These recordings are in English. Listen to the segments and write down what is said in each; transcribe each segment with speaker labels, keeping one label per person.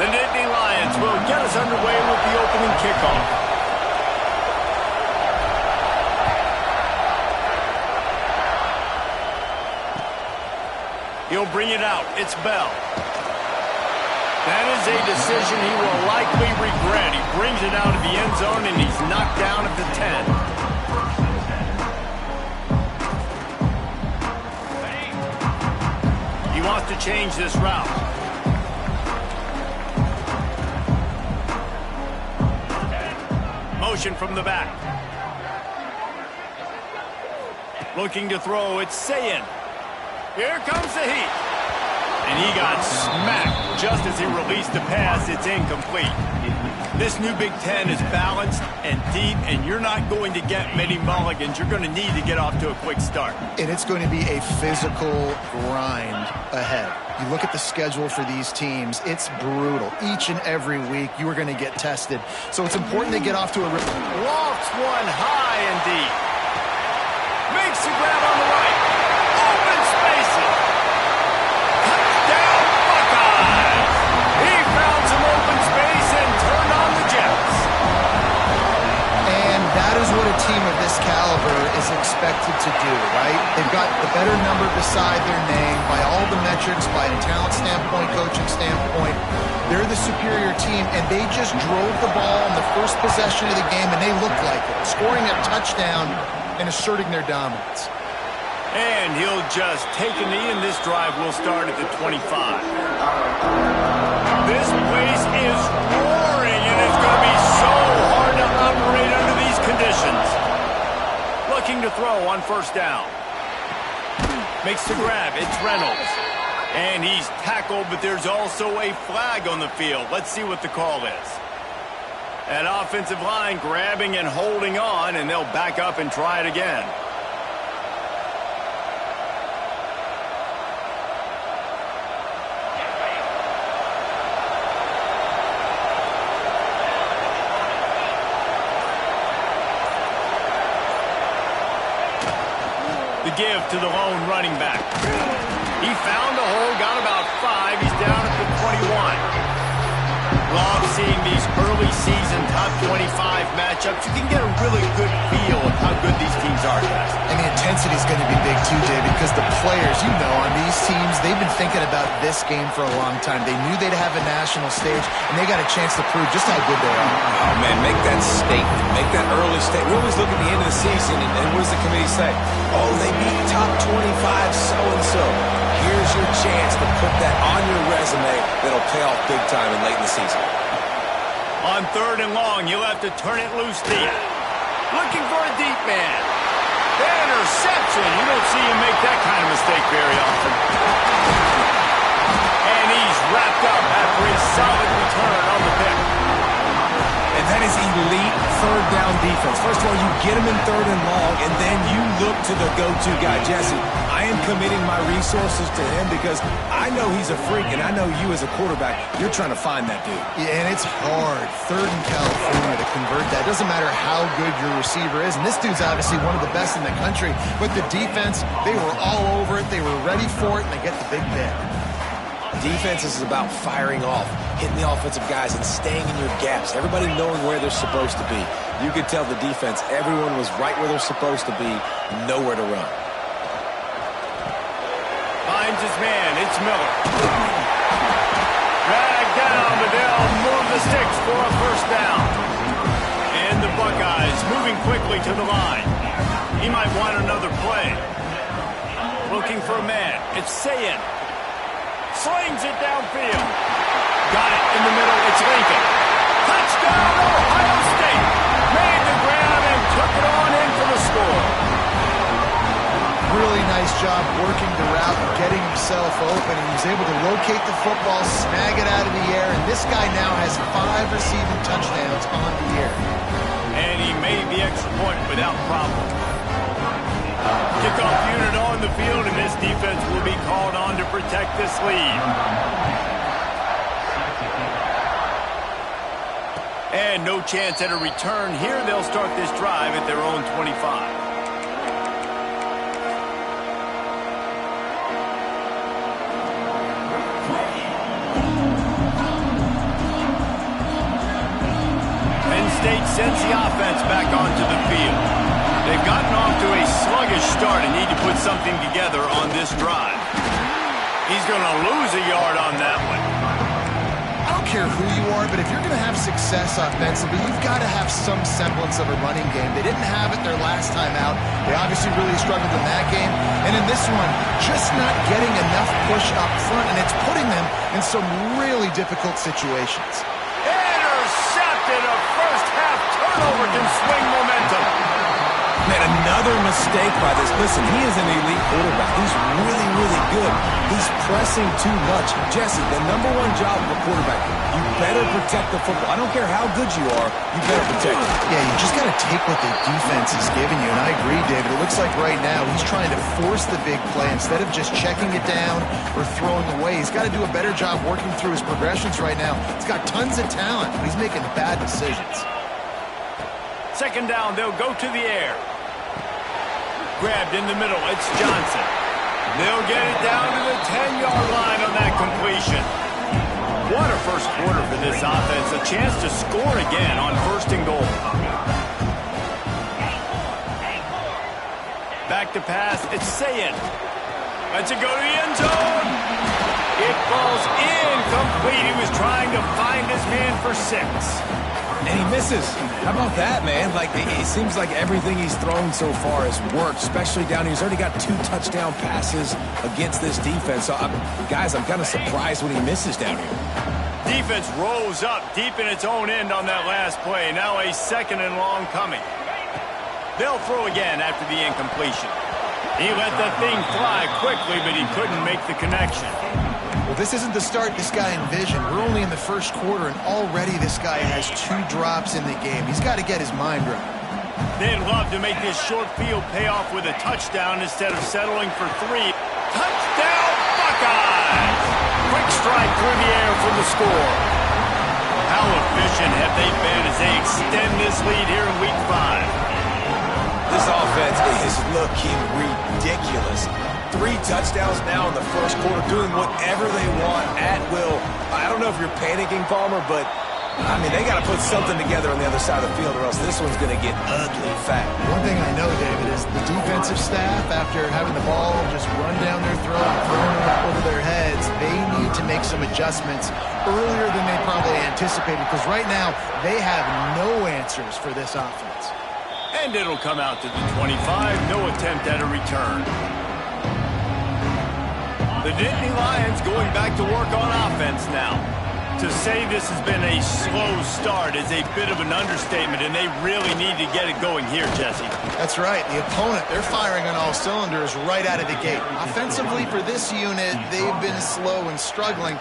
Speaker 1: The Nittany Lions will get us underway with the opening kickoff. He'll bring it out. It's Bell. That is a decision he will likely regret. He brings it out of the end zone, and he's knocked down at the 10. He wants to change this route. Motion from the back. Looking to throw. It's Sayin. Here comes the heat. And he got smacked just as he released the pass. It's incomplete. This new Big Ten is balanced and deep, and you're not going to get many mulligans. You're going to need to get off to a quick start.
Speaker 2: And it's going to be a physical grind ahead. You look at the schedule for these teams, it's brutal. Each and every week, you are going to get tested. So it's important to get off to a...
Speaker 1: Lofts one high and deep. Makes the grab on the right. Open spaces. Touchdown, Buckeyes. He found some open space and turned on the Jets.
Speaker 2: And that is what a team of this caliber is expected to do, right? They've got the better number beside their name by all the metrics, by a talent standpoint, coaching standpoint. They're the superior team, and they just drove the ball on the first possession of the game, and they looked like it, scoring a touchdown and asserting their dominance.
Speaker 1: And he'll just take a knee, and this drive will start at the 25. This place is roaring, and it's going to be so hard to operate under these conditions. Looking to throw on first down. Makes the grab. It's Reynolds. And he's tackled, but there's also a flag on the field. Let's see what the call is. That offensive line grabbing and holding on, and they'll back up and try it again. The give to the lone running back. He found a hole, got about 5. He's down at the 21. Love seeing these early season top 25 matchups. You can get a really good feel of how good these teams are, guys.
Speaker 2: And the intensity is going to be big too, David, because the players, you know, on these teams, they've been thinking about this game for a long time. They knew they'd have a national stage, and they got a chance to prove just how good they are.
Speaker 3: Oh, man, make that statement. Make that early statement. We always look at the end of the season, and what does the committee say? Oh, they beat top 25 so-and-so. Here's your chance to put that on your resume that'll pay off big time and late in the season.
Speaker 1: On third and long, you'll have to turn it loose deep. Looking for a deep man. Interception. You don't see him make that kind of mistake very often. And he's wrapped up after a solid return on the pick.
Speaker 3: And that is elite third down defense. First of all, you get him in third and long, and then you look to the go-to guy. Jesse, I am committing my resources to him because I know he's a freak, and I know you as a quarterback, you're trying to find that dude.
Speaker 2: Yeah, and it's hard, third in California, to convert that. It doesn't matter how good your receiver is, and this dude's obviously one of the best in the country, but the defense, they were all over it, they were ready for it, and they get the big pick.
Speaker 3: Defense is about firing off, hitting the offensive guys, and staying in your gaps. Everybody knowing where they're supposed to be. You could tell the defense, everyone was right where they're supposed to be, nowhere to run.
Speaker 1: Finds his man. It's Miller. Dragged down, but they'll move the sticks for a first down. And the Buckeyes moving quickly to the line. He might want another play. Looking for a man. It's Sayin. Slings it downfield. Got it in the middle. It's Lincoln. Touchdown, Ohio State. Made the grab and took it on in for the score.
Speaker 2: Really nice job working the route and getting himself open. And he was able to locate the football, snag it out of the air, and this guy now has 5 receiving touchdowns on the year.
Speaker 1: And he made the extra point without problem. Kickoff unit on the field, and this defense will be called on to protect this lead. And no chance at a return here. They'll start this drive at their own 25. mistake sends the offense back onto the field. They've gotten off to a sluggish start and need to put something together on this drive. He's going to lose a yard on that one.
Speaker 2: I don't care who you are, but if you're going to have success offensively, you've got to have some semblance of a running game. They didn't have it their last time out. They obviously really struggled in that game. And in this one, just not getting enough push up front, and it's putting them in some really difficult situations.
Speaker 1: Intercepted. A first-half turnover can swing momentum.
Speaker 3: Man, another mistake by this. Listen, he is an elite quarterback. He's really, really good. He's pressing too much. Jesse, the number one job of a quarterback, you better protect the football. I don't care how good you are, you better protect it.
Speaker 2: Yeah, you just got to take what the defense is giving you, and I agree, David. It looks like right now he's trying to force the big play instead of just checking it down or throwing away. He's got to do a better job working through his progressions right now. He's got tons of talent, but he's making bad decisions.
Speaker 1: Second down, they'll go to the air. Grabbed in the middle, it's Johnson. They'll get it down to the 10-yard line on that completion. What a first quarter for this offense. A chance to score again on first and goal. Back to pass, it's Sayed. Lets it go to the end zone. It falls incomplete. He was trying to find his man for 6.
Speaker 3: And he misses. How about that, man? Like, it seems like everything he's thrown so far has worked, especially down here. He's already got 2 touchdown passes against this defense. So, guys, I'm kind of surprised when he misses down here.
Speaker 1: Defense rose up deep in its own end on that last play. Now a second and long coming. They'll throw again after the incompletion. He let the thing fly quickly, but he couldn't make the connection.
Speaker 2: Well, this isn't the start this guy envisioned. We're only in the first quarter, and already this guy has 2 drops in the game. He's got to get his mind right.
Speaker 1: They'd love to make this short field pay off with a touchdown instead of settling for 3. Touchdown, Buckeyes! Quick strike through the air for the score. How efficient have they been as they extend this lead here in Week 5?
Speaker 3: This offense is looking ridiculous. 3 touchdowns now in the first quarter, doing whatever they want at will. I don't know if you're panicking, Palmer, but, I mean, they got to put something together on the other side of the field or else this one's going to get ugly fast.
Speaker 2: One thing I know, David, is the defensive staff, after having the ball just run down their throat and thrown it over their heads, they need to make some adjustments earlier than they probably anticipated, because right now they have no answers for this offense.
Speaker 1: And it'll come out to the 25. No attempt at a return. The Nittany Lions going back to work on offense now. To say this has been a slow start is a bit of an understatement, and they really need to get it going here, Jesse.
Speaker 2: That's right. The opponent, they're firing on all cylinders right out of the gate. Offensively, for this unit, they've been slow and struggling.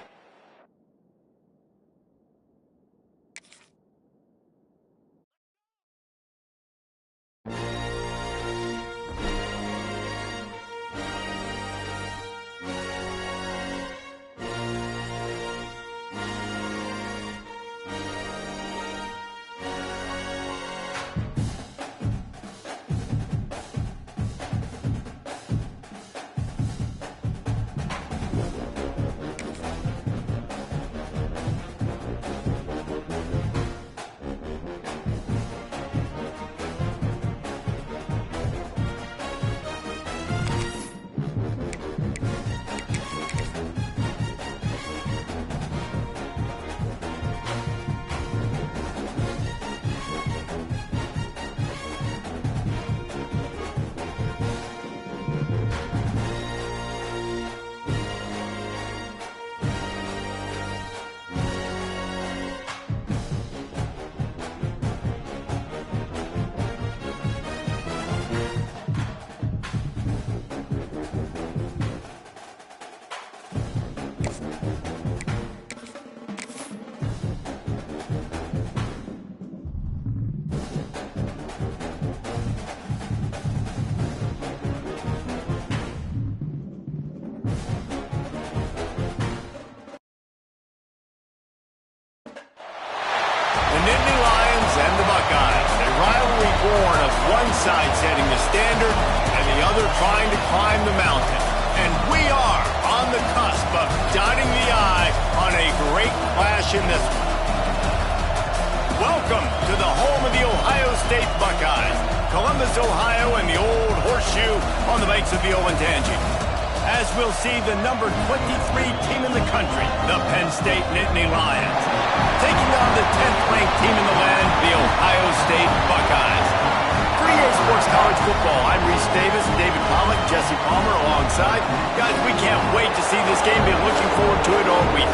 Speaker 1: One side setting the standard, and the other trying to climb the mountain. And we are on the cusp of dotting the I on a great clash in this one. Welcome Welcome to the home of the Ohio State Buckeyes, Columbus, Ohio, and the old horseshoe on the banks of the Olentangy. As we'll see the number 23 team in the country, the Penn State Nittany Lions, taking on the 10th-ranked team in the land, the Ohio State Buckeyes. For EA Sports College Football, I'm Reese Davis, David Pollack, Jesse Palmer alongside. Guys, we can't wait to see this game. Been looking forward to it all week.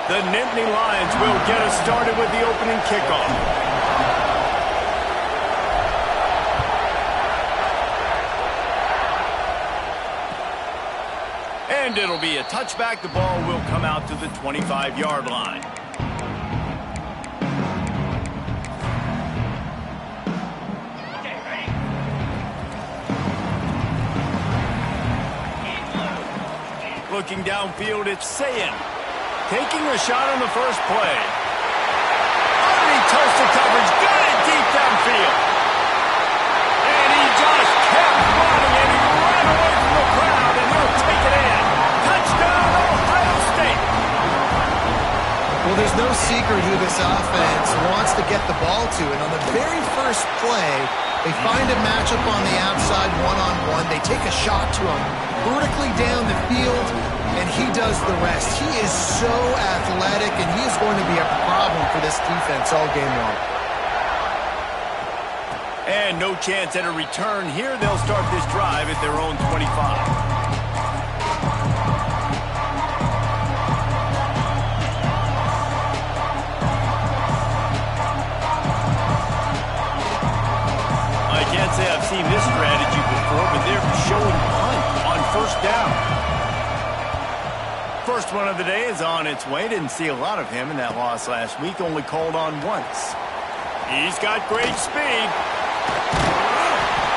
Speaker 1: The Nittany Lions will get us started with the opening kickoff. And it'll be a touchback. The ball will come out to the 25-yard line. Looking downfield, it's Sayin. Taking a shot on the first play. Underneath toasted coverage, got it deep downfield. And he just kept running, and he ran away from the crowd, and he'll take it in. Touchdown, Ohio State.
Speaker 2: Well, there's no secret who this offense wants to get the ball to, and on the very first play, they find a matchup on the outside one-on-one. They take a shot to him vertically down the field, and he does the rest. He is so athletic, and he is going to be a problem for this defense all game long.
Speaker 1: And no chance at a return here. They'll start this drive at their own 25. I can't say I've seen this strategy before, but they're showing punt on first down. First one of the day is on its way. Didn't see a lot of him in that loss last week. Only called on once. He's got great speed.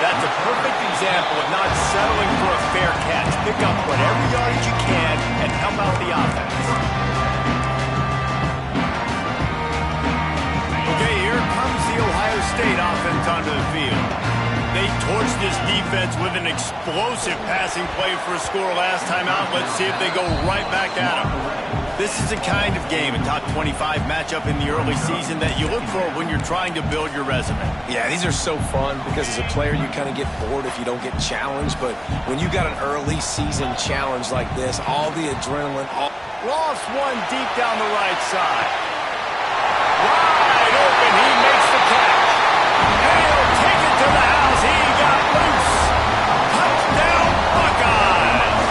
Speaker 1: That's a perfect example of not settling for a fair catch. Pick up whatever yardage you can and help out the offense. Okay, here comes the Ohio State offense onto the field. They torched this defense with an explosive passing play for a score last time out. Let's see if they go right back at them. This is the kind of game, a top 25 matchup in the early season, that you look for when you're trying to build your resume.
Speaker 3: Yeah, these are so fun because as a player, you kind of get bored if you don't get challenged. But when you got an early season challenge like this, all the adrenaline.
Speaker 1: Lost one deep down the right side. Wide open, he makes the catch. And he'll take it to the house. He got loose. Touchdown, Buckeyes.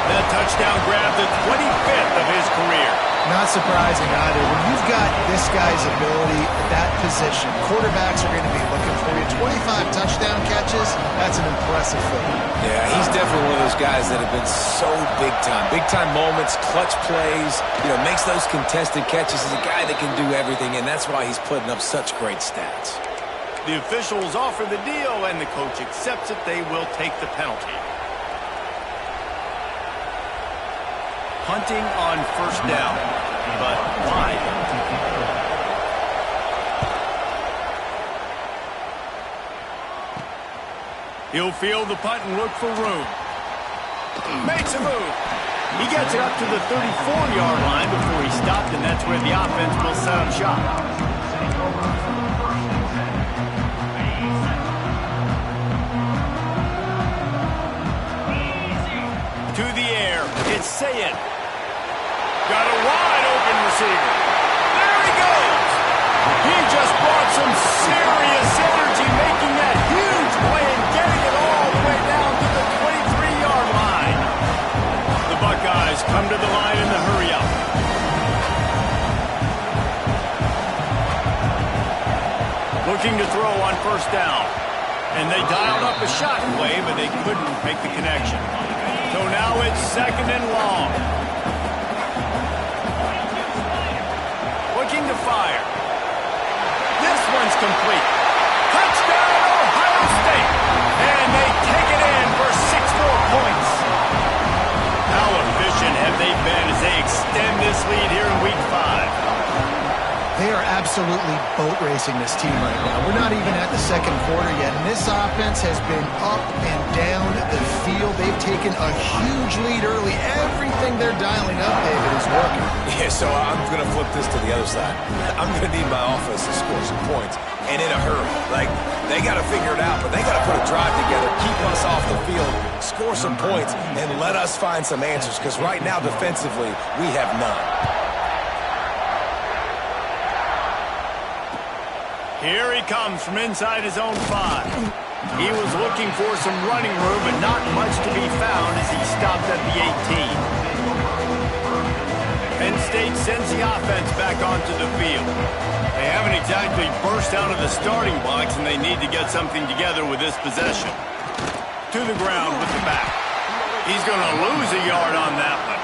Speaker 1: That touchdown grabbed the 25th of his career.
Speaker 2: Not surprising either. When you've got this guy's ability at that position, quarterbacks are going to be looking for you. 25 touchdown catches, that's an impressive thing.
Speaker 3: Yeah, he's definitely one of those guys that have been so big time. Big time moments, clutch plays, makes those contested catches. He's a guy that can do everything, and that's why he's putting up such great stats.
Speaker 1: The officials offer the deal, and the coach accepts it. They will take the penalty. Punting on first down, but wide. He'll field the punt and look for room. Makes a move. He gets it up to the 34-yard line before he stopped, and that's where the offense will set up shop. To the air, it's Sayin. Got a wide open receiver. There he goes. He just brought some serious energy, making that huge play and getting it all the way down to the 23-yard line. The Buckeyes come to the line in the hurry-up. Looking to throw on first down. And they dialed up a shot play, but they couldn't make the connection. So now it's second and long. Looking to fire. This one's complete. Touchdown, Ohio State. And they take it in for 6 more points. How efficient have they been as as they extend this lead here in Week 5.
Speaker 2: They are absolutely boat racing this team right now. We're not even at the second quarter yet, and this offense has been up and down the field. They've taken a huge lead early. Everything they're dialing up, David, is working.
Speaker 3: Yeah, so I'm going to flip this to the other side. I'm going to need my offense to score some points, and in a hurry. Like, they got to figure it out, but they got to put a drive together, keep us off the field, score some points, and let us find some answers, because right now, defensively, we have none.
Speaker 1: Here he comes from inside his own 5. He was looking for some running room, but not much to be found as he stopped at the 18. Penn State sends the offense back onto the field. They haven't exactly burst out of the starting blocks, and they need to get something together with this possession. To the ground with the back. He's going to lose a yard on that one.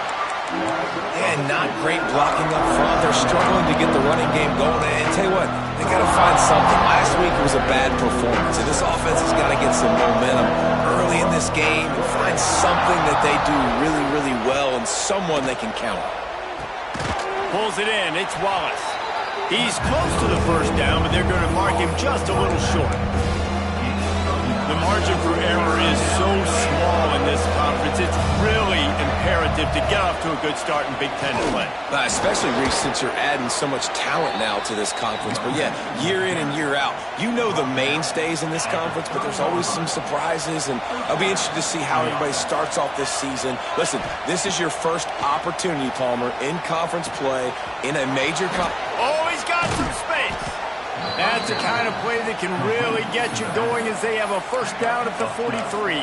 Speaker 3: Yeah, not great blocking up front. They're struggling to get the running game going. And tell you what, they got to find something. Last week it was a bad performance, and this offense has got to get some momentum early in this game and find something that they do really, really well and someone they can count on.
Speaker 1: Pulls it in. It's Wallace. He's close to the first down, but they're going to mark him just a little short. The margin for error is so small in this conference. It's really imperative to get off to a good start in Big Ten play.
Speaker 3: Especially, Reese, since you're adding so much talent now to this conference. But yeah, year in and year out, you know the mainstays in this conference, but there's always some surprises, and I'll be interested to see how everybody starts off this season. Listen, this is your first opportunity, Palmer, in conference play in a major conference.
Speaker 1: Oh, he's got some space. That's the kind of play that can really get you going as they have a first down at the 43.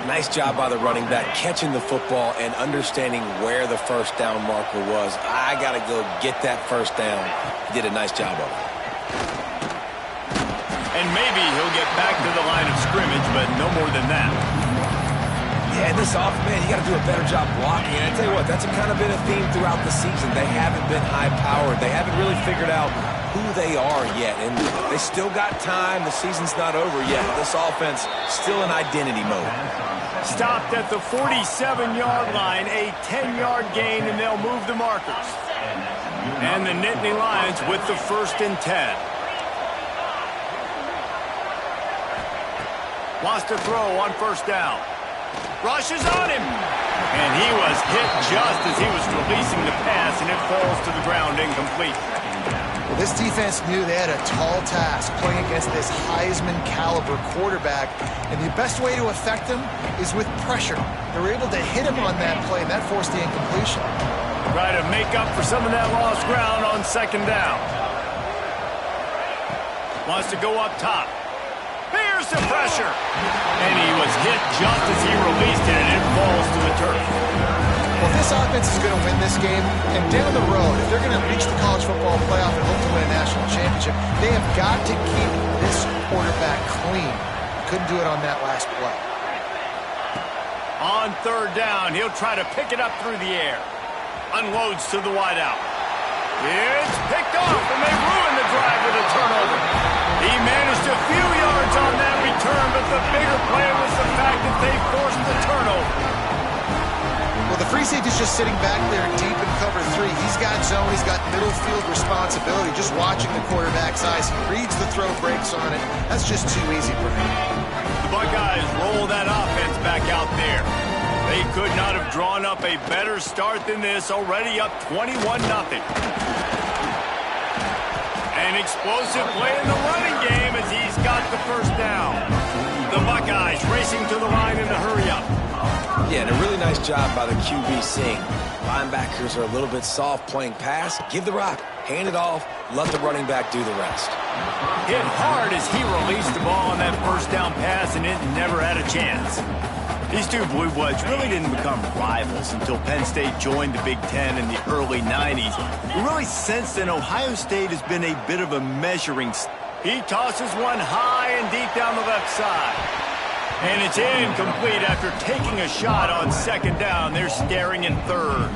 Speaker 3: Nice job by the running back, catching the football and understanding where the first down marker was. I got to go get that first down. He did a nice job of it.
Speaker 1: And maybe he'll get back to the line of scrimmage, but no more than that.
Speaker 3: Yeah, this offense, man, you got to do a better job blocking. And I tell you what, that's kind of been a theme throughout the season. They haven't been high-powered. They haven't really figured out who they are yet, and they still got time. The season's not over yet. This offense still in identity mode.
Speaker 1: Stopped at the 47-yard line, a 10-yard gain, and they'll move the markers. And the Nittany Lions with the 1st and 10. Wants to throw on first down. Rushes on him. And he was hit just as he was releasing the pass, and it falls to the ground incomplete.
Speaker 2: Well, this defense knew they had a tall task playing against this Heisman-caliber quarterback, and the best way to affect him is with pressure. They were able to hit him on that play, and that forced the incompletion.
Speaker 1: Try to make up for some of that lost ground on second down. Wants to go up top. Here's the pressure. And he was hit just as he released it, and it falls to the turf.
Speaker 2: Well, this offense is going to win this game, and down the road, if they're going to reach the college football playoff and hope to win a national championship, they have got to keep this quarterback clean. Couldn't do it on that last play.
Speaker 1: On third down, he'll try to pick it up through the air. Unloads to the wideout. It's picked off, and they ruin the drive with a turnover. He managed a few yards on that return, but the bigger play was the fact that they forced the turnover.
Speaker 2: Well, the free safety's just sitting back there deep in cover 3. He's got zone. He's got middle field responsibility. Just watching the quarterback's eyes. He reads the throw, breaks on it. That's just too easy for him.
Speaker 1: The Buckeyes roll that offense back out there. They could not have drawn up a better start than this, already up 21-0. An explosive play in the running game as he's got the first down. The Buckeyes racing to the line in a hurry-up.
Speaker 3: Yeah, and a really nice job by the QB seeing linebackers are a little bit soft playing pass. Give the rock, hand it off, let the running back do the rest.
Speaker 1: Hit hard as he released the ball on that first down pass, and it never had a chance. These two Blue Bloods really didn't become rivals until Penn State joined the Big Ten in the early 90s. We really sense that Ohio State has been a bit of a measuring stick. He tosses one high and deep down the left side. And it's incomplete after taking a shot on second down. They're staring in third.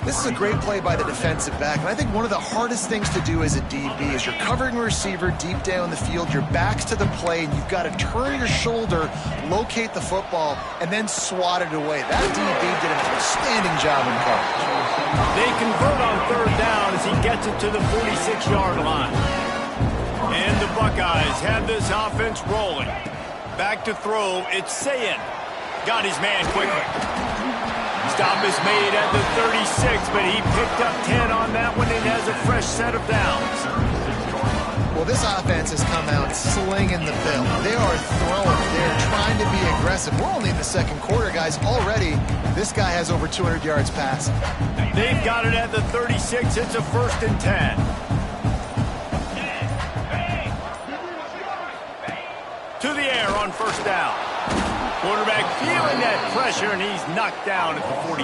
Speaker 2: This is a great play by the defensive back, and I think one of the hardest things to do as a DB is you're covering a receiver deep down the field, your back's to the play, and you've got to turn your shoulder, locate the football, and then swat it away. That DB did an outstanding job in coverage.
Speaker 1: They convert on third down as he gets it to the 46-yard line. And the Buckeyes have this offense rolling. Back to throw, it's Sayin. Got his man quickly. Stop is made at the 36, but he picked up 10 on that one and has a fresh set of downs.
Speaker 2: Well, this offense has come out slinging the bill. They are throwing. They're trying to be aggressive. We're only in the second quarter, guys. Already, this guy has over 200 yards passing.
Speaker 1: They've got it at the 36. It's a 1st and 10. To the air on 1st down. Quarterback feeling that pressure, and he's knocked down at the 42.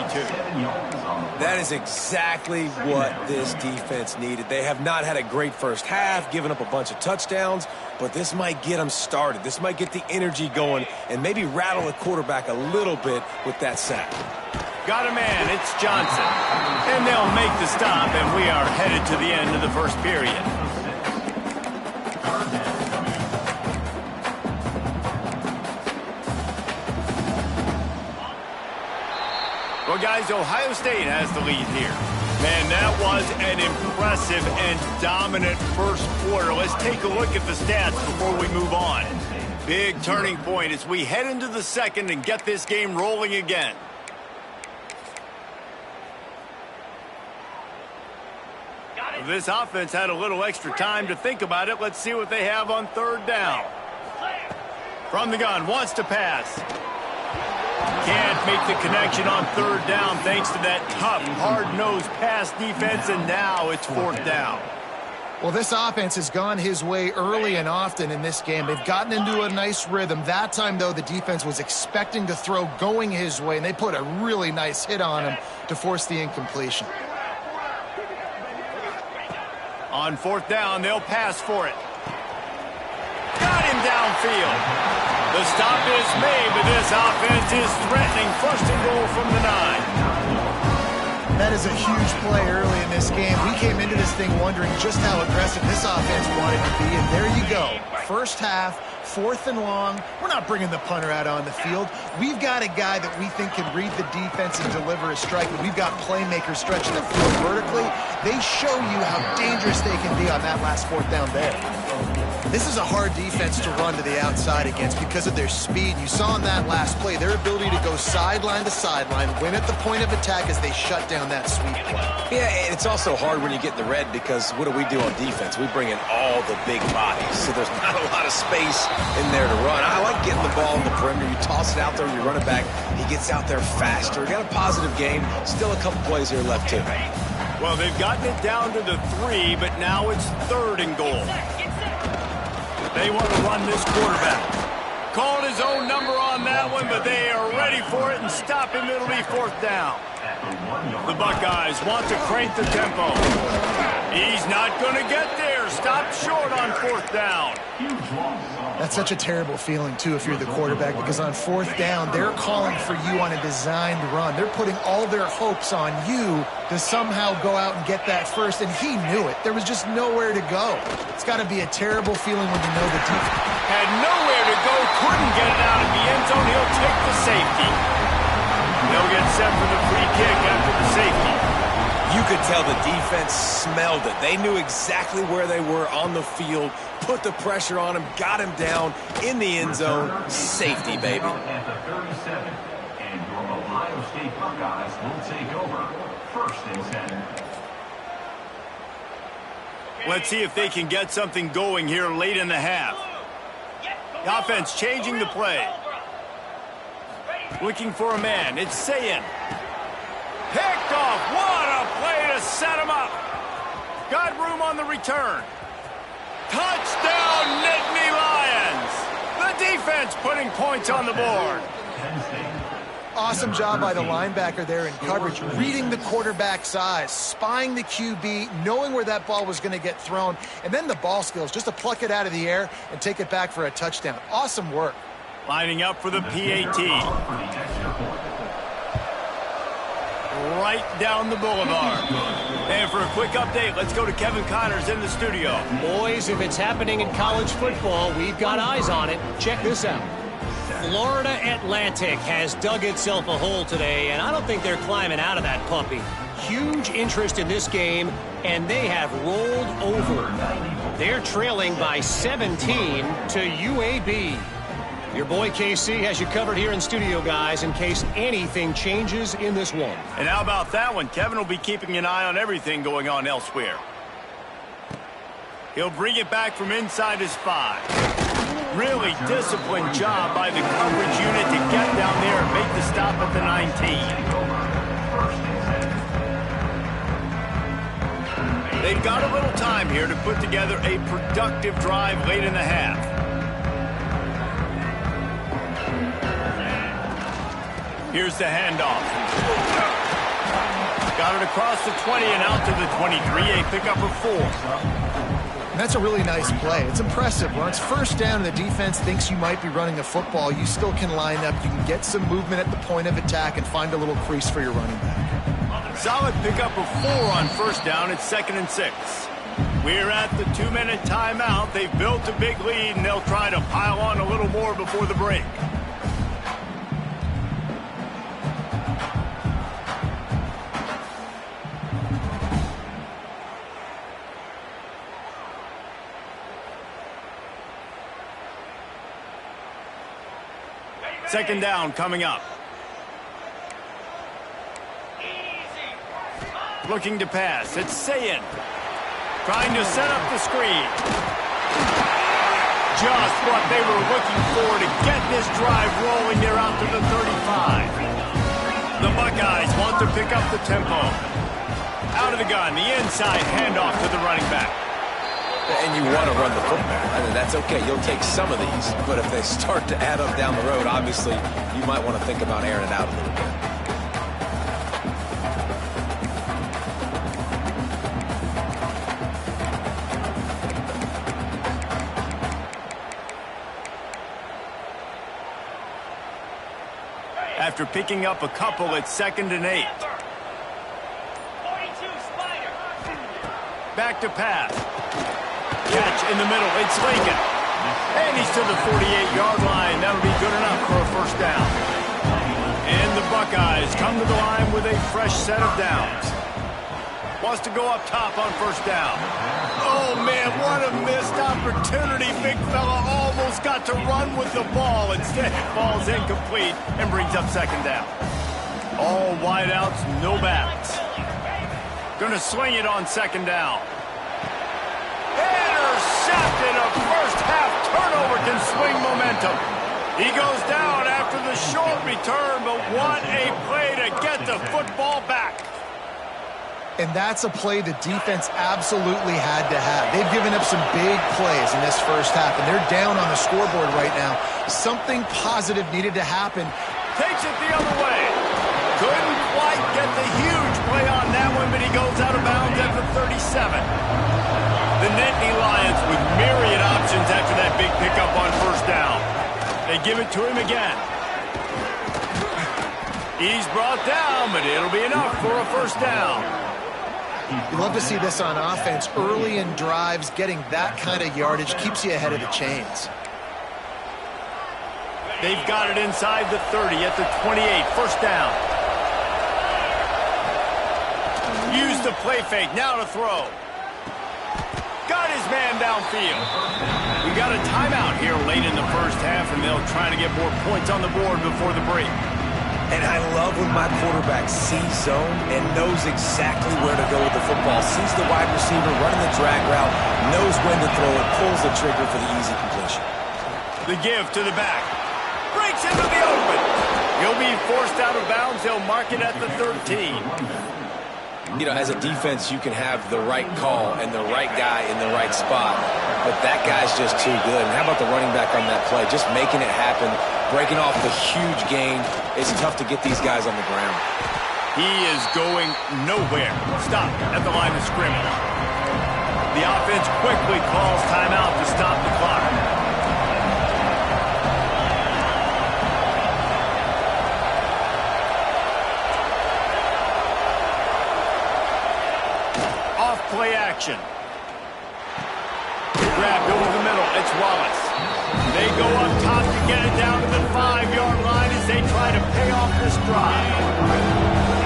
Speaker 3: That is exactly what this defense needed. They have not had a great first half, given up a bunch of touchdowns, but this might get them started. This might get the energy going and maybe rattle the quarterback a little bit with that sack.
Speaker 1: Got a man, it's Johnson. And they'll make the stop, and we are headed to the end of the first period. Well, guys, Ohio State has the lead here. Man, that was an impressive and dominant first quarter. Let's take a look at the stats before we move on. Big turning point as we head into the second and get this game rolling again. This offense had a little extra time to think about it. Let's see what they have on third down. From the gun, wants to pass. Can't make the connection on third down thanks to that tough, hard-nosed pass defense, and now it's 4th down.
Speaker 2: Well, this offense has gone his way early and often in this game. They've gotten into a nice rhythm. That time, though, the defense was expecting to throw going his way, and they put a really nice hit on him to force the incompletion.
Speaker 1: On 4th down, they'll pass for it. Got him downfield. The stop is made, but this offense is threatening. 1st and goal from the 9.
Speaker 2: That is a huge play early in this game. We came into this thing wondering just how aggressive this offense wanted to be, and there you go. First half, 4th and long. We're not bringing the punter out on the field. We've got a guy that we think can read the defense and deliver a strike, and we've got playmakers stretching the field vertically. They show you how dangerous they can be on that last 4th down there. This is a hard defense to run to the outside against because of their speed. You saw in that last play their ability to go sideline to sideline, win at the point of attack as they shut down that sweep play.
Speaker 3: Yeah, and it's also hard when you get in the red because what do we do on defense? We bring in all the big bodies, so there's not a lot of space in there to run. I like getting the ball in the perimeter. You toss it out there, you run it back. He gets out there faster. Got a positive game. Still a couple plays here left, too.
Speaker 1: Well, they've gotten it down to the 3, but now it's 3rd and goal. They want to run this quarterback. Called his own number on that one, but they are ready for it and stop him. It'll be 4th down. The Buckeyes want to crank the tempo. He's not going to get there. Stop short on 4th down.
Speaker 2: That's such a terrible feeling, too, if you're the quarterback, because on 4th down, they're calling for you on a designed run. They're putting all their hopes on you to somehow go out and get that first, and he knew it. There was just nowhere to go. It's got to be a terrible feeling when you know the defense
Speaker 1: had nowhere to go, couldn't get it out of the end zone. He'll take the safety. They'll get set for the free kick after the safety.
Speaker 3: You could tell the defense smelled it. They knew exactly where they were on the field, put the pressure on him, got him down in the end zone. Safety, baby.
Speaker 4: At the 37, and your Ohio State Buckeyes will take over 1st and 10.
Speaker 1: Let's see if they can get something going here late in the half. The offense changing the play. Looking for a man. It's Sayin. Picked off. What a play to set him up. Got room on the return. Touchdown, Nittany Lions. The defense putting points on the board.
Speaker 2: Awesome job by the linebacker there in coverage, reading the quarterback's eyes, spying the QB, knowing where that ball was going to get thrown, and then the ball skills, just to pluck it out of the air and take it back for a touchdown. Awesome work.
Speaker 1: Lining up for the PAT. right down the boulevard. And for a quick update, let's go to Kevin Connors in the studio.
Speaker 5: Boys, if it's happening in college football, we've got eyes on it. Check this out. Florida Atlantic has dug itself a hole today, and I don't think they're climbing out of that puppy. Huge interest in this game, and they have rolled over. They're trailing by 17 to UAB. Your boy KC has you covered here in studio, guys, in case anything changes in this one.
Speaker 1: And how about that one? Kevin will be keeping an eye on everything going on elsewhere. He'll bring it back from inside his 5. Really disciplined job by the coverage unit to get down there and make the stop at the 19. They've got a little time here to put together a productive drive late in the half. Here's the handoff. Got it across the 20 and out to the 23, a pickup of 4.
Speaker 2: That's a really nice play. It's impressive. When it's first down and the defense thinks you might be running the football, you still can line up. You can get some movement at the point of attack and find a little crease for your running back.
Speaker 1: Solid pickup of 4 on first down. It's 2nd and 6. We're at the 2-minute timeout. They've built a big lead, and they'll try to pile on a little more before the break. Second down coming up. Looking to pass. It's Sayin. Trying to set up the screen. Just what they were looking for to get this drive rolling. They're out to the 35. The Buckeyes want to pick up the tempo. Out of the gun, the inside handoff to the running back.
Speaker 3: And you want to run the football. I mean, that's okay. You'll take some of these, but if they start to add up down the road, obviously, you might want to think about airing it out a little bit.
Speaker 1: After picking up a couple, it's 2nd and 8. Back to pass. Catch in the middle. It's Lincoln. And he's to the 48-yard line. That'll be good enough for a first down. And the Buckeyes come to the line with a fresh set of downs. Wants to go up top on first down. Oh, man, what a missed opportunity. Big fella almost got to run with the ball. Instead, it falls incomplete and brings up 2nd down. All wideouts, no backs. Going to swing it on 2nd down. Intercepted. A first-half turnover can swing momentum. He goes down after the short return, but what a play to get the football back.
Speaker 2: And that's a play the defense absolutely had to have. They've given up some big plays in this first half, and they're down on the scoreboard right now. Something positive needed to happen.
Speaker 1: Takes it the other way. Couldn't quite get the huge play on that one, but he goes out of bounds at the 37. The Nittany Lions with myriad options after that big pickup on first down. They give it to him again. He's brought down, but it'll be enough for a first down.
Speaker 2: You love to see this on offense. Early in drives, getting that kind of yardage keeps you ahead of the chains.
Speaker 1: They've got it inside the 30 at the 28. First down. Use the play fake. Now to throw. Got his man downfield. We got a timeout here late in the first half, and they'll try to get more points on the board before the break.
Speaker 3: And I love when my quarterback sees zone and knows exactly where to go with the football. Sees the wide receiver running the drag route, knows when to throw it, pulls the trigger for the easy completion.
Speaker 1: The give to the back. Breaks into the open. He'll be forced out of bounds. They'll mark it at the 13.
Speaker 3: You know, as a defense, you can have the right call and the right guy in the right spot, but that guy's just too good. And how about the running back on that play? Just making it happen, breaking off the huge gain. It's tough to get these guys on the ground.
Speaker 1: He is going nowhere. Stop at the line of scrimmage. The offense quickly calls timeout to stop the clock. play action. Grabbed over the middle. It's Wallace. They go up top to get it down to the 5-yard line as they try to pay off this drive.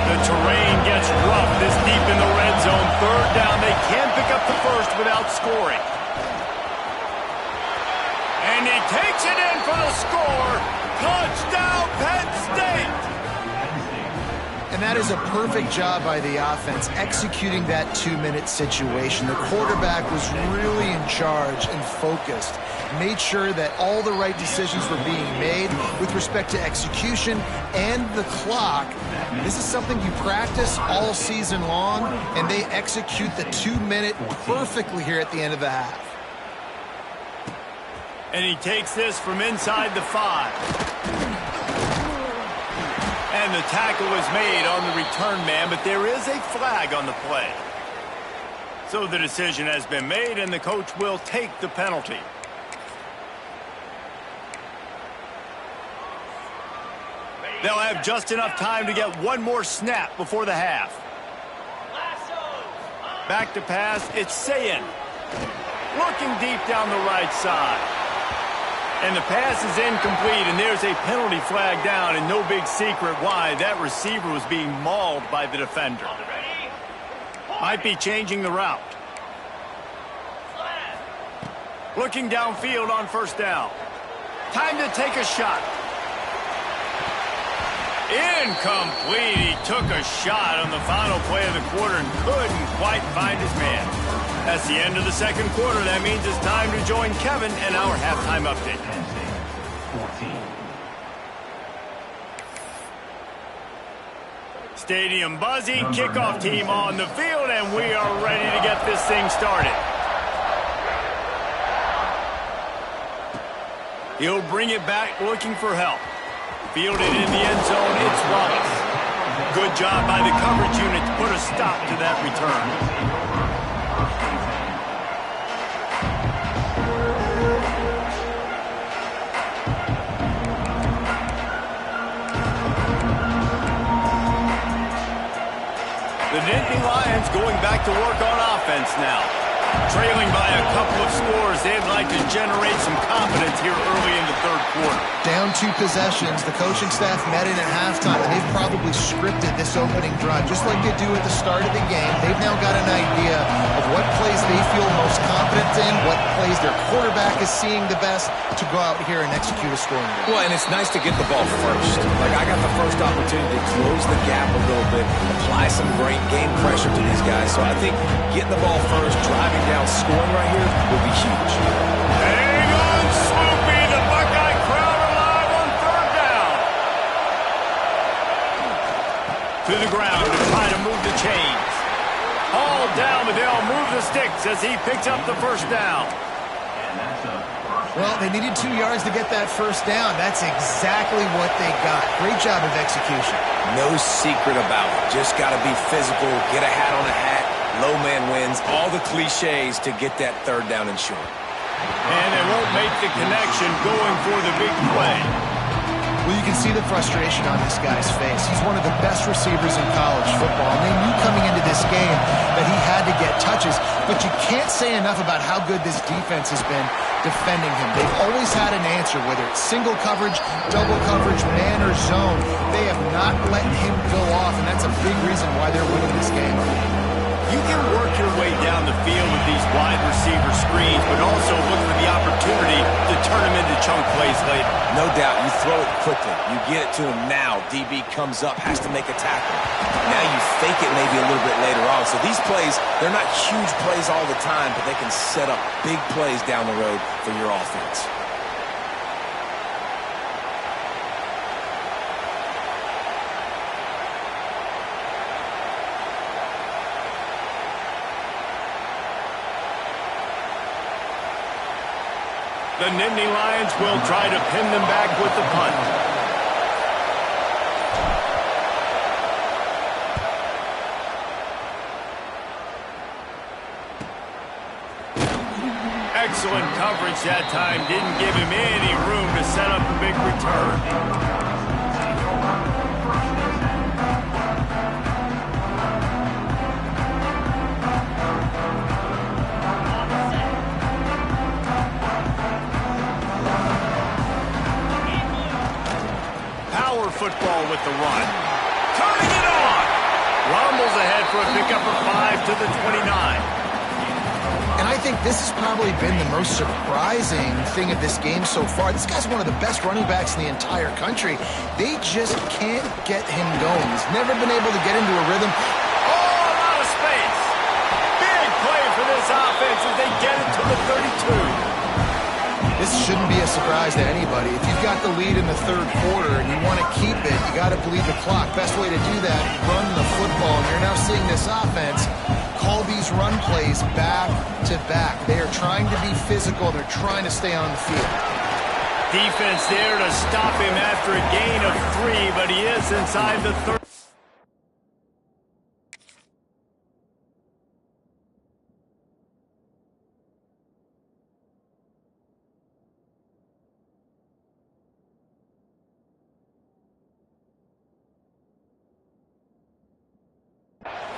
Speaker 1: The terrain gets rough this deep in the red zone. Third down. They can't pick up the first without scoring. And he takes it in for the score. Touchdown, Penn State!
Speaker 2: And that is a perfect job by the offense, executing that 2-minute situation. The quarterback was really in charge and focused. Made sure that all the right decisions were being made with respect to execution and the clock. This is something you practice all season long, and they execute the 2-minute perfectly here at the end of the half.
Speaker 1: And he takes this from inside the 5. And the tackle is made on the return man, but there is a flag on the play. So the decision has been made, and the coach will take the penalty. They'll have just enough time to get one more snap before the half. Back to pass, it's Sayin. Looking deep down the right side. And the pass is incomplete, and there's a penalty flag down, and no big secret why. That receiver was being mauled by the defender. Might be changing the route. Looking downfield on first down. Time to take a shot. Incomplete. He took a shot on the final play of the quarter and couldn't quite find his man. That's the end of the second quarter. That means it's time to join Kevin and our halftime update. Stadium buzzing, kickoff team on the field, and we are ready to get this thing started. He'll bring it back looking for help. Fielded in the end zone, it's Wallace. Good job by the coverage unit to put a stop to that return. The Nittany Lions going back to work on offense now. Trailing by a couple of scores, they'd like to generate some confidence here early in the third quarter.
Speaker 2: Down 2 possessions, the coaching staff met in at halftime, and they've probably scripted this opening drive just like they do at the start of the game. They've now got an idea of what plays they feel most confident in, what plays their quarterback is seeing the best to go out here and execute a scoring drive.
Speaker 3: Well, and it's nice to get the ball first. Like, I got the first opportunity to close the gap a little bit, apply some great game pressure to these guys. So I think getting the ball first, driving down, scoring right here will be huge.
Speaker 1: Hang on, Swoopy. The Buckeye crowd alive on third down. To the ground to try to move the chains. All down, but they'll move the sticks as he picks up the first down.
Speaker 2: Well, they needed 2 yards to get that first down. That's exactly what they got. Great job of execution.
Speaker 3: No secret about it. Just got to be physical, get a hat on a hat, low man wins, all the cliches to get that third down and short.
Speaker 1: And they won't make the connection going for the big play.
Speaker 2: Well, you can see the frustration on this guy's face. He's one of the best receivers in college football, and they knew coming into this game that he had to get touches, but you can't say enough about how good this defense has been defending him. They've always had an answer, whether it's single coverage, double coverage, man or zone. They have not let him go off, and that's a big reason why they're winning this game.
Speaker 1: You can work your way down the field with these wide receiver screens, but also look for the opportunity to turn them into chunk plays later.
Speaker 3: No doubt, you throw it quickly. You get it to him now. DB comes up, has to make a tackle. Now you fake it maybe a little bit later on. So these plays, they're not huge plays all the time, but they can set up big plays down the road for your offense.
Speaker 1: The Nittany Lions will try to pin them back with the punt. Excellent coverage that time. Didn't give him any room to set up a big return. with the run. Turning it on. Rumbles ahead for a pickup of 5 to the 29.
Speaker 2: And I think this has probably been the most surprising thing of this game so far. This guy's one of the best running backs in the entire country. They just can't get him going. He's never been able to get into a rhythm.
Speaker 1: Oh, a lot of space. Big play for this offense as they get it to the 32.
Speaker 2: This shouldn't be a surprise to anybody. If you've got the lead in the third quarter and you want to keep it, you got to bleed the clock. Best way to do that, run the football. And you're now seeing this offense call these run plays back to back. They are trying to be physical. They're trying to stay on the field.
Speaker 1: Defense there to stop him after a gain of 3, but he is inside the 30.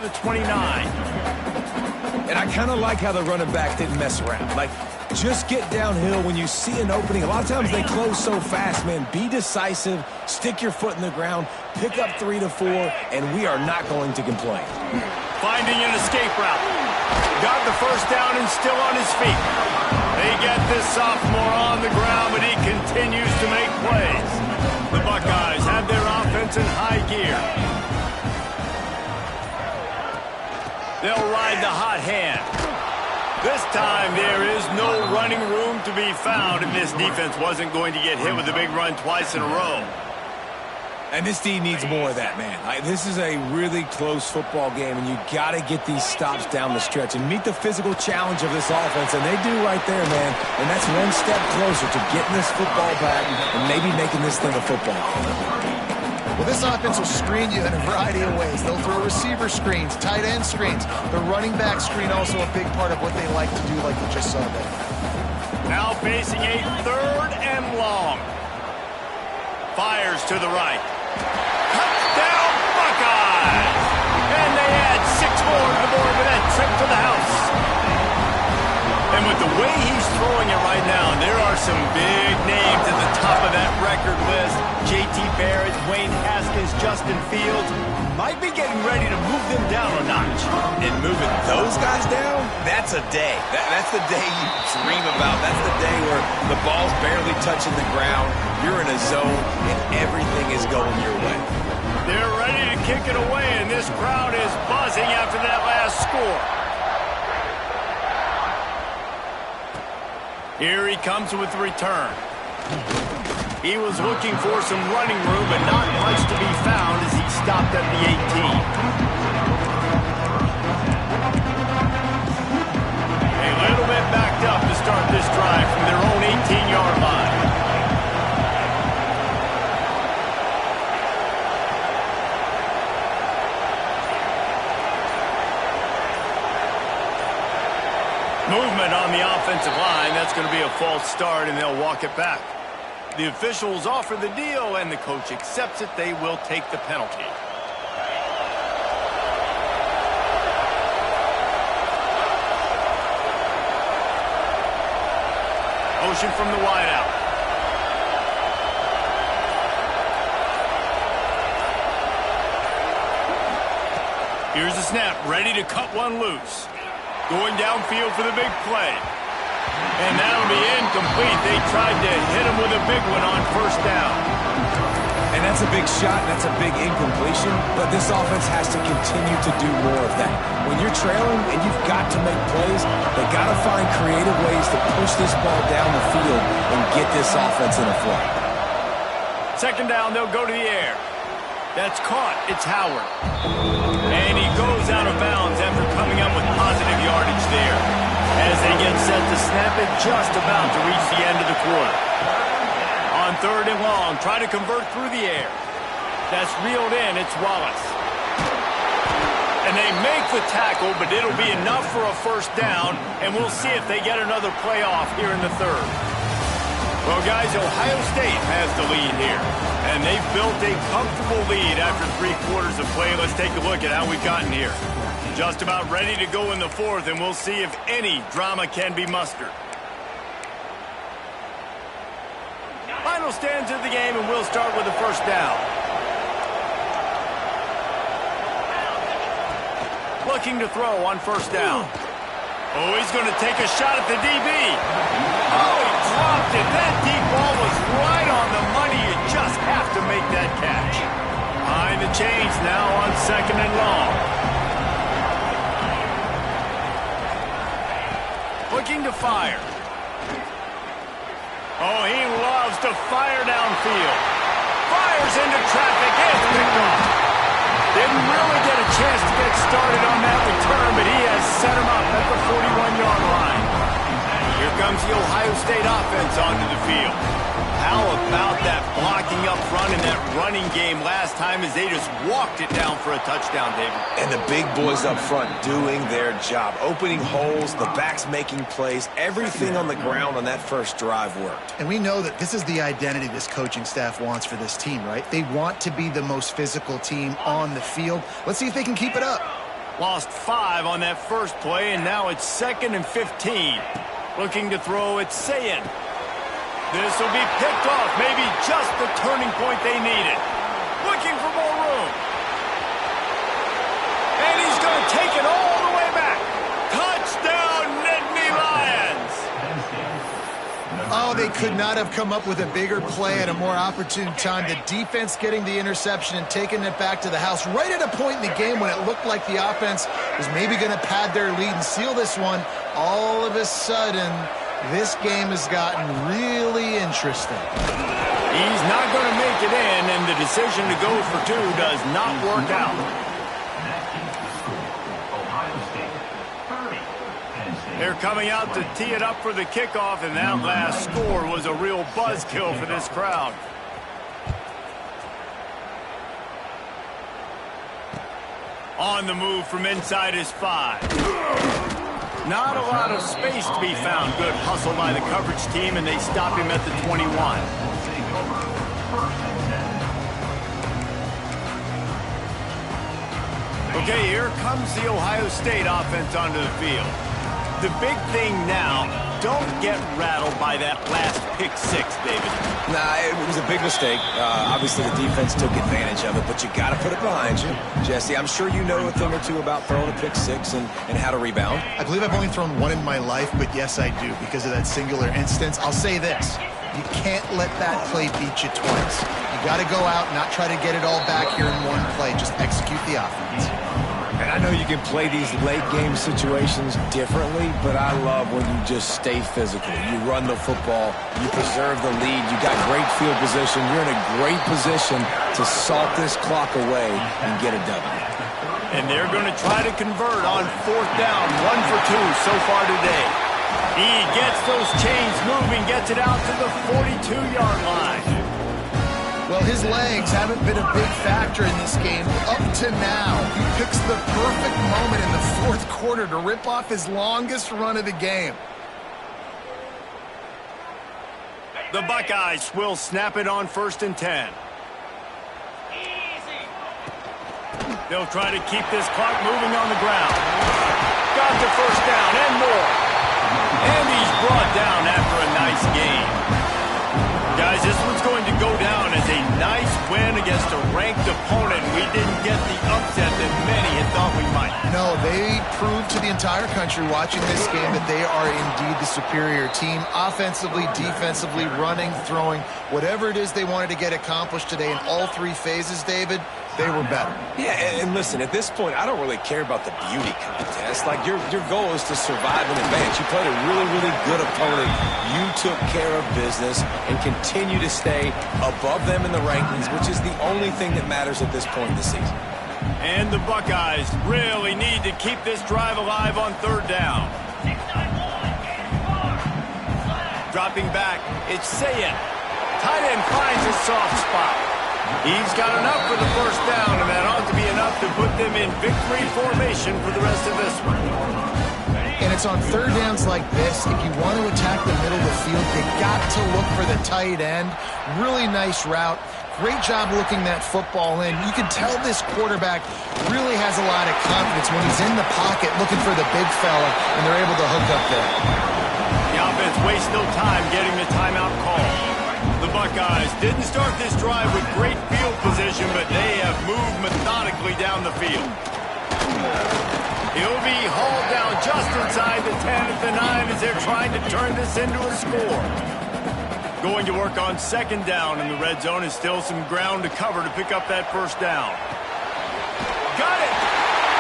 Speaker 1: The 29.
Speaker 3: And I kind of like how the running back didn't mess around. Like, just get downhill when you see an opening. A lot of times they close so fast, man. Be decisive, stick your foot in the ground, pick up 3 to 4, and we are not going to complain.
Speaker 1: Finding an escape route. Got the first down and still on his feet. They get this sophomore on the ground, but he continues to make plays. The Buckeyes have their offense in high gear. They'll ride the hot hand. This time there is no running room to be found, and this defense wasn't going to get hit with a big run twice in a row.
Speaker 3: And this D needs more of that, man. This is a really close football game, and you got to get these stops down the stretch and meet the physical challenge of this offense, and they do right there, man. And that's one step closer to getting this football back and maybe making this thing a football.
Speaker 2: Well, this offense will screen you in a variety of ways. They'll throw receiver screens, tight end screens. The running back screen also a big part of what they like to do, like you just saw there.
Speaker 1: Now facing a 3rd and long. Fires to the right. Touchdown Buckeyes! And they add 6 more to the board with that trip to the house. And with the way he's throwing it right now, there are some big names at the top of that record list. J.T. Barrett, Wayne Haskins, Justin Fields might be getting ready to move them down a notch.
Speaker 3: And moving those guys down, that's a day. That's the day you dream about. That's the day where the ball's barely touching the ground, you're in a zone, and everything is going your way.
Speaker 1: They're ready to kick it away, and this crowd is buzzing after that last score. Here he comes with the return. He was looking for some running room, but not much to be found as he stopped at the 18. A little bit backed up to start this drive from their own 18-yard line. Movement on the offensive line. That's going to be a false start, and they'll walk it back. The officials offer the deal, and the coach accepts it. They will take the penalty. Motion from the wideout. Here's the snap, ready to cut one loose. Going downfield for the big play. And that'll be incomplete. They tried to hit him with a big one on 1st down.
Speaker 3: And that's a big shot, and that's a big incompletion, but this offense has to continue to do more of that. When you're trailing and you've got to make plays, they got to find creative ways to push this ball down the field and get this offense in a flow.
Speaker 1: 2nd down, they'll go to the air. That's caught. It's Howard. And he goes out of bounds after coming up with positive yardage there. As they get set to snap it, just about to reach the end of the quarter. On 3rd and long, try to convert through the air. That's reeled in. It's Wallace. And they make the tackle, but it'll be enough for a 1st down, and we'll see if they get another play off here in the 3rd. Well, guys, Ohio State has the lead here, and they've built a comfortable lead after 3 quarters of play. Let's take a look at how we've gotten here. Just about ready to go in the 4th, and we'll see if any drama can be mustered. Final stands of the game, and we'll start with the 1st down. Looking to throw on first down. Oh, he's going to take a shot at the DB. Oh, he dropped it. That deep ball was right on the money. You just have to make that catch. Behind the chains now on 2nd and long. Looking to fire. Oh, he loves to fire downfield. Fires into traffic. It's picked off. Didn't really get a chance to get started on that return, but he has set him up at the 41-yard line. Here comes the Ohio State offense onto the field. How about that blocking up front in that running game last time as they just walked it down for a touchdown, David?
Speaker 3: And the big boys up front doing their job. Opening holes, the backs making plays. Everything on the ground on that first drive worked.
Speaker 2: And we know that this is the identity this coaching staff wants for this team, right? They want to be the most physical team on the field. Let's see if they can keep it up.
Speaker 1: Lost 5 on that first play, and now it's 2nd and 15. Looking to throw, it's Sayin. This will be picked off, maybe just the turning point they needed. Looking for more room. And he's going to take it all the way back. Touchdown, Nittany Lions!
Speaker 2: Oh, they could not have come up with a bigger play at a more opportune time. The defense getting the interception and taking it back to the house right at a point in the game when it looked like the offense was maybe going to pad their lead and seal this one. All of a sudden, this game has gotten really interesting.
Speaker 1: He's not going to make it in, and the decision to go for 2 does not work out. They're coming out to tee it up for the kickoff, and that last score was a real buzzkill for this crowd. On the move from inside his 5. Not a lot of space to be found. Good hustle by the coverage team, and they stop him at the 21. Okay, here comes the Ohio State offense onto the field. The big thing now, don't get rattled by that last pick 6, David.
Speaker 3: Nah, it was a big mistake. Obviously, the defense took advantage of it, but you got to put it behind you. Jesse, I'm sure you know a thing or two about throwing a pick 6 and how to rebound.
Speaker 2: I believe I've only thrown 1 in my life, but yes, I do because of that singular instance. I'll say this. You can't let that play beat you twice. You got to go out and not try to get it all back here in one play. Just execute the offense.
Speaker 3: And I know you can play these late-game situations differently, but I love when you just stay physical. You run the football, you preserve the lead, you got great field position, you're in a great position to salt this clock away and get a W.
Speaker 1: And they're going to try to convert on 4th down, 1 for 2 so far today. He gets those chains moving, gets it out to the 42-yard line.
Speaker 2: Well, his legs haven't been a big factor in this game up to now. He picks the perfect moment in the 4th quarter to rip off his longest run of the game.
Speaker 1: The Buckeyes will snap it on 1st and 10. They'll try to keep this clock moving on the ground. Got to 1st down and more. And he's brought down after a nice game. Guys, this one's going to go down as a nice win against a ranked opponent. We didn't get the upset that many had thought we might.
Speaker 2: No, they proved to the entire country watching this game that they are indeed the superior team. Offensively, defensively, running, throwing, whatever it is they wanted to get accomplished today in all 3 phases, David, they were better.
Speaker 3: Yeah, and listen, at this point, I don't really care about the beauty contest. Like, your goal is to survive and advance. You played a really, really good opponent. You took care of business and continue to stay above them in the rankings, which is the only thing that matters at this point in the season.
Speaker 1: And the Buckeyes really need to keep this drive alive on 3rd down. Dropping back, it's Sayin. Tight end finds a soft spot. He's got enough for the 1st down, and that ought to be enough to put them in victory formation for the rest of this one.
Speaker 2: And it's on 3rd downs like this, if you want to attack the middle of the field, you got to look for the tight end. Really nice route. Great job looking that football in. You can tell this quarterback really has a lot of confidence when he's in the pocket looking for the big fella, and they're able to hook up there.
Speaker 1: The offense wastes no time getting the timeout call. The Buckeyes didn't start this drive with great field position, but they have moved methodically down the field. He'll be hauled down just inside the 10 at the 9 as they're trying to turn this into a score. Going to work on second down in the red zone is still some ground to cover to pick up that first down. Got it!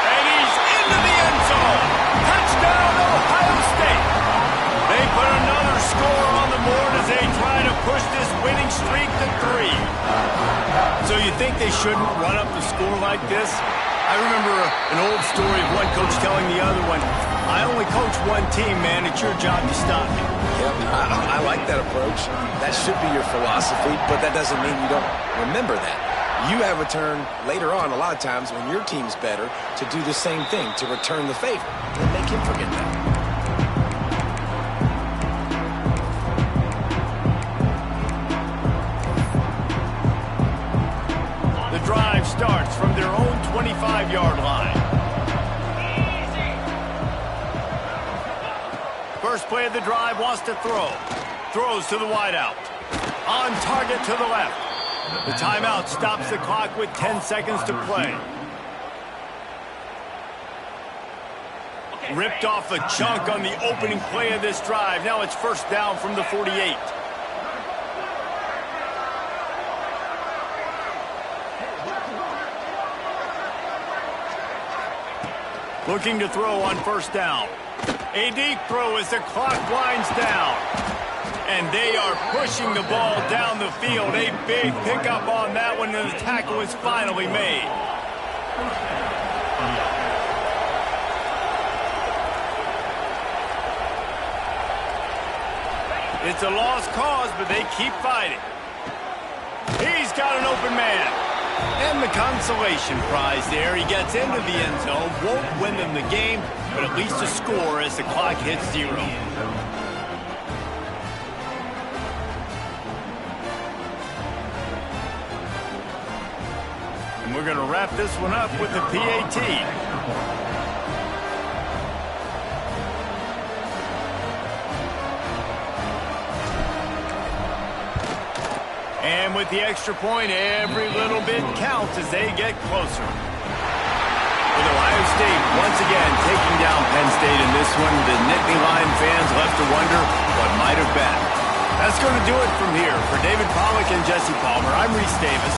Speaker 1: And he's into the end zone! Touchdown, Ohio State! They put another score on the board as they try to push this winning streak to 3. So you think they shouldn't run up the score like this? I remember an old story of one coach telling the other one, I only coach one team, man. It's your job to stop me.
Speaker 3: Yep, I like that approach. That should be your philosophy, but that doesn't mean you don't remember that. You have a turn later on a lot of times when your team's better to do the same thing, to return the favor. And make him forget that.
Speaker 1: The drive starts from their own 25-yard line. First play of the drive wants to throw. Throws to the wideout. On target to the left. The timeout stops the clock with 10 seconds to play. Ripped off a chunk on the opening play of this drive. Now it's first down from the 48. Looking to throw on first down. A deep throw as the clock winds down. And they are pushing the ball down the field. A big pickup on that one, and the tackle is finally made. It's a lost cause, but they keep fighting. He's got an open man. And the consolation prize there. He gets into the end zone. Won't win them the game, but at least a score as the clock hits 0. And we're going to wrap this one up with the PAT. And with the extra point, every little bit counts as they get closer. With Ohio State once again taking down Penn State in this one, the Nittany Lion fans left to wonder what might have been. That's going to do it from here. For David Pollack and Jesse Palmer, I'm Reese Davis.